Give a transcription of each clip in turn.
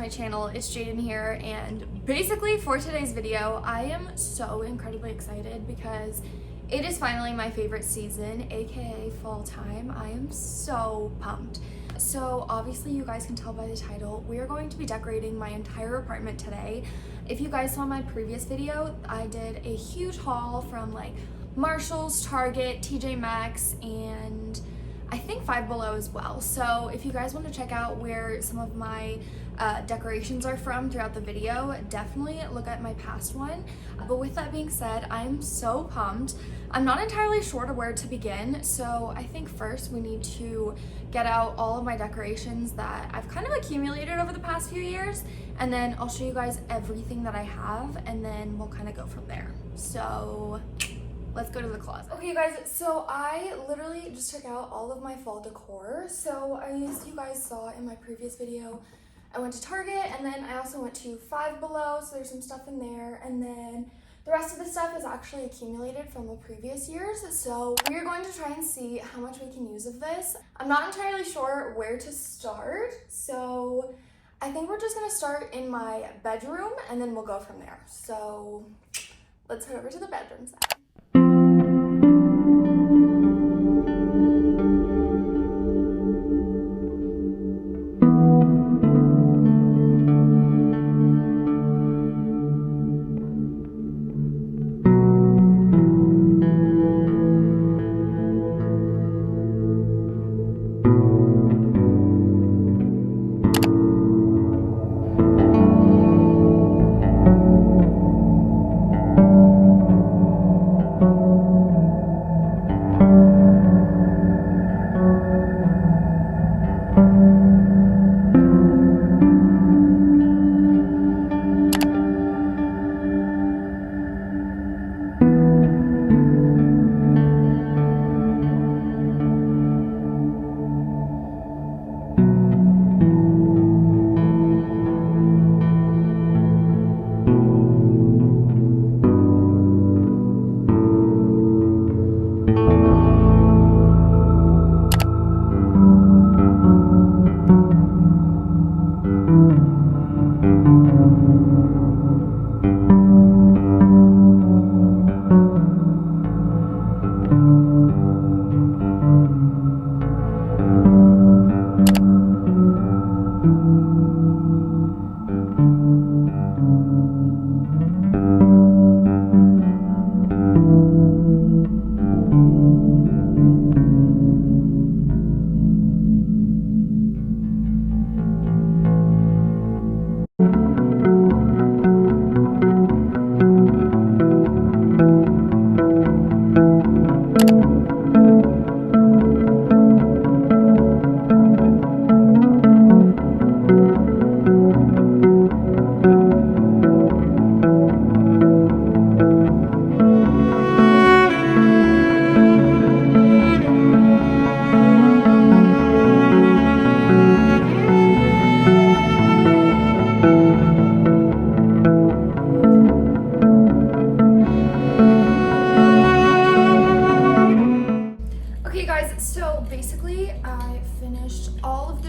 my channel. It's Jaden here, and basically for today's video, I am so incredibly excited because it is finally my favorite season, aka fall time. I am so pumped. So obviously you guys can tell by the title, we are going to be decorating my entire apartment today. If you guys saw my previous video, I did a huge haul from like Marshall's, Target, TJ Maxx, and I think Five Below as well. So if you guys want to check out where some of my decorations are from throughout the video, definitely look at my past one. But with that being said, I'm so pumped. I'm not entirely sure to where to begin, so I think first we need to get out all of my decorations that I've kind of accumulated over the past few years, and then I'll show you guys everything that I have, and then we'll kind of go from there. So let's go to the closet. Okay guys, so I literally just took out all of my fall decor. So as you guys saw in my previous video, I went to Target, and then I also went to Five Below, so there's some stuff in there, and then the rest of the stuff is actually accumulated from the previous years. So we're going to try and see how much we can use of this. I'm not entirely sure where to start, so I think we're just gonna start in my bedroom and then we'll go from there. So let's head over to the bedroom side.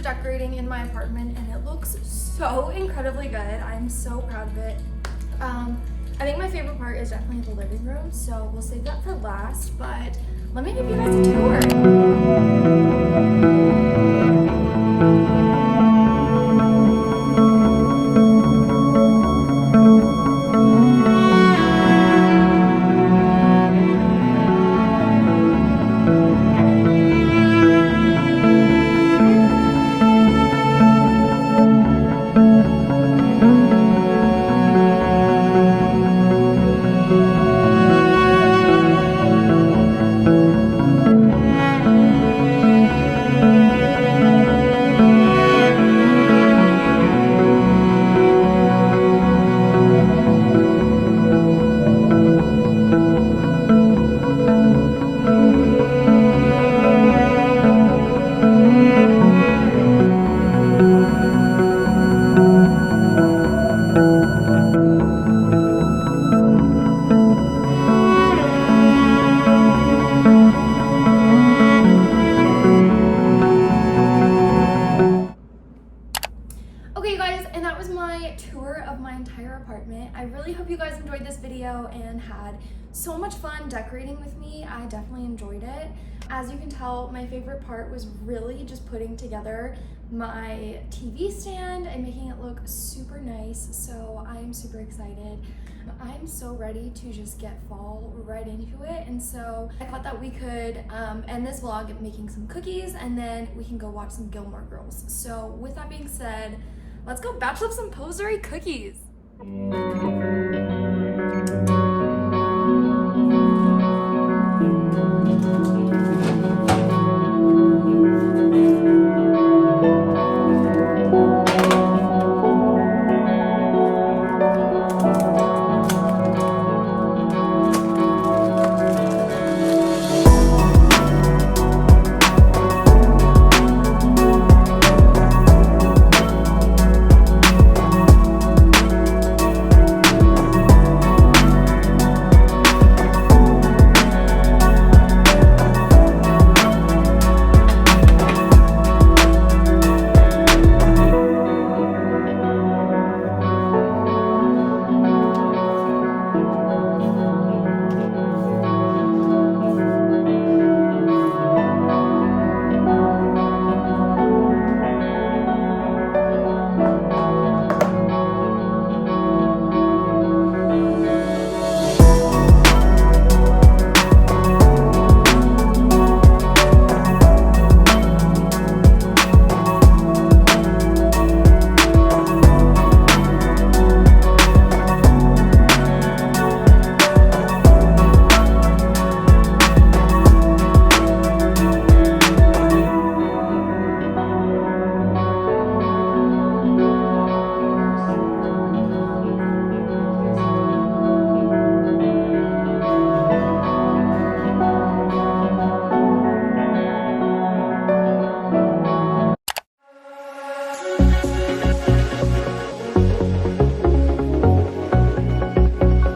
Decorating in my apartment, and it looks so incredibly good. I'm so proud of it. I think my favorite part is definitely the living room, so we'll save that for last, but let me give you guys a tour. video and had so much fun decorating with me. I definitely enjoyed it. As you can tell, my favorite part was really just putting together my TV stand and making it look super nice, so I'm super excited. I'm so ready to just get fall right into it, and so I thought that we could end this vlog making some cookies, and then we can go watch some Gilmore Girls. So with that being said, let's go batch up some posery cookies.